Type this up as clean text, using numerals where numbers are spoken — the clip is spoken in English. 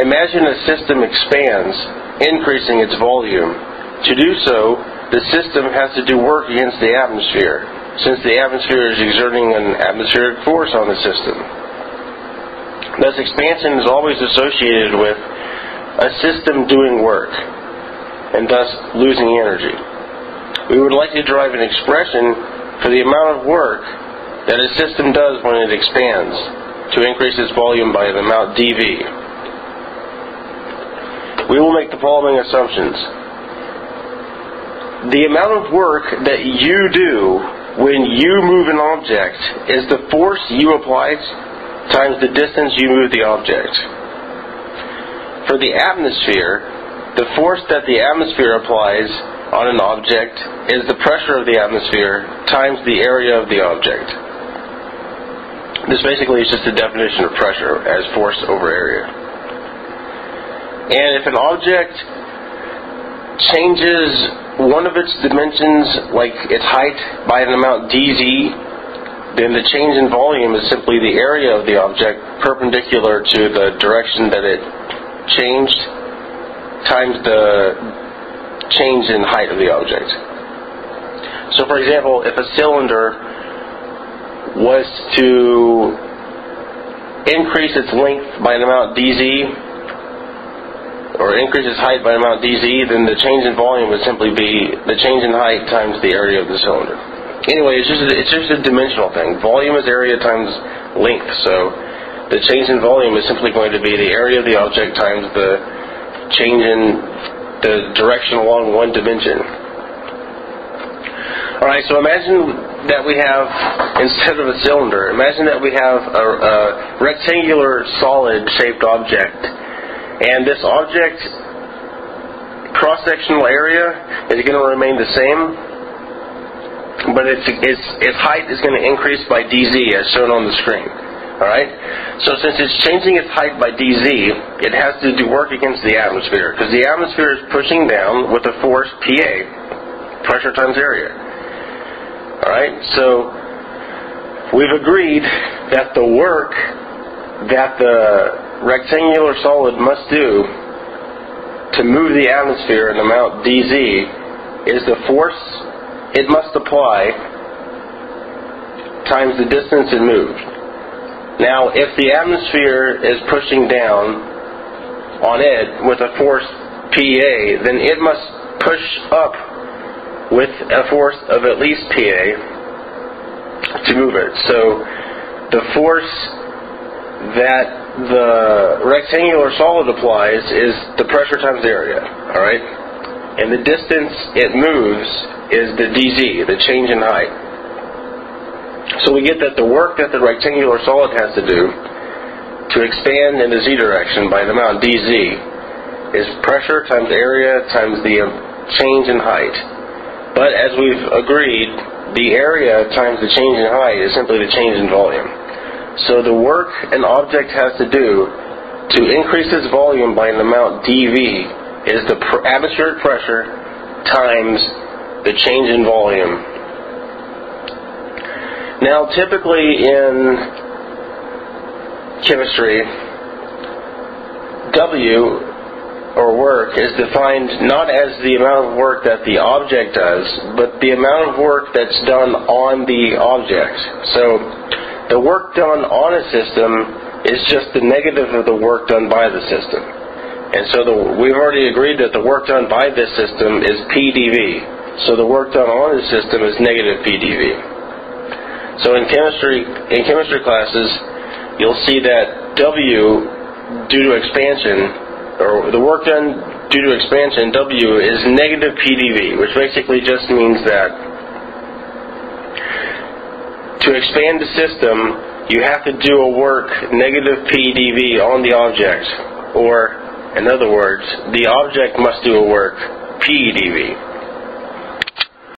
imagine a system expands, increasing its volume. To do so, the system has to do work against the atmosphere, since the atmosphere is exerting an atmospheric force on the system. Thus, expansion is always associated with a system doing work, and thus losing energy. We would like to derive an expression for the amount of work that a system does when it expands to increase its volume by an amount dV. We will make the following assumptions. The amount of work that you do when you move an object is the force you apply times the distance you move the object. For the atmosphere, the force that the atmosphere applies on an object is the pressure of the atmosphere times the area of the object. This basically is just a definition of pressure as force over area. And if an object changes one of its dimensions, like its height, by an amount dz, then the change in volume is simply the area of the object perpendicular to the direction that it changed times the change in height of the object. So for example, if a cylinder was to increase its length by an amount dz, or increase its height by an amount dz, then the change in volume would simply be the change in height times the area of the cylinder. Anyway, it's just a dimensional thing. Volume is area times length, so the change in volume is simply going to be the area of the object times the change in the direction along one dimension. Alright, so imagine that we have, instead of a cylinder, imagine that we have a rectangular solid-shaped object, and this object cross-sectional area is going to remain the same, but its height is going to increase by dz as shown on the screen. Alright? So since it's changing its height by dz, it has to do work against the atmosphere, because the atmosphere is pushing down with a force PA, pressure times area. Alright? So we've agreed that the work that the rectangular solid must do to move the atmosphere in amount dz is the force it must apply times the distance it moved. Now, if the atmosphere is pushing down on it with a force PA, then it must push up with a force of at least PA to move it. So the force that the rectangular solid applies is the pressure times area, alright? And the distance it moves is the dz, the change in height. So we get that the work that the rectangular solid has to do to expand in the z direction by the amount dz is pressure times area times the change in height. But as we've agreed, the area times the change in height is simply the change in volume. So the work an object has to do to increase its volume by an amount dV is the atmospheric pressure times the change in volume. Now, typically in chemistry, W, or work, is defined not as the amount of work that the object does, but the amount of work that's done on the object. So, the work done on a system is just the negative of the work done by the system. And so we've already agreed that the work done by this system is PdV. So the work done on the system is negative PdV. So in chemistry classes, you'll see that W due to expansion, or the work done due to expansion, W, is negative PdV, which basically just means that to expand the system, you have to do a work negative PdV on the object, or in other words, the object must do a work PdV.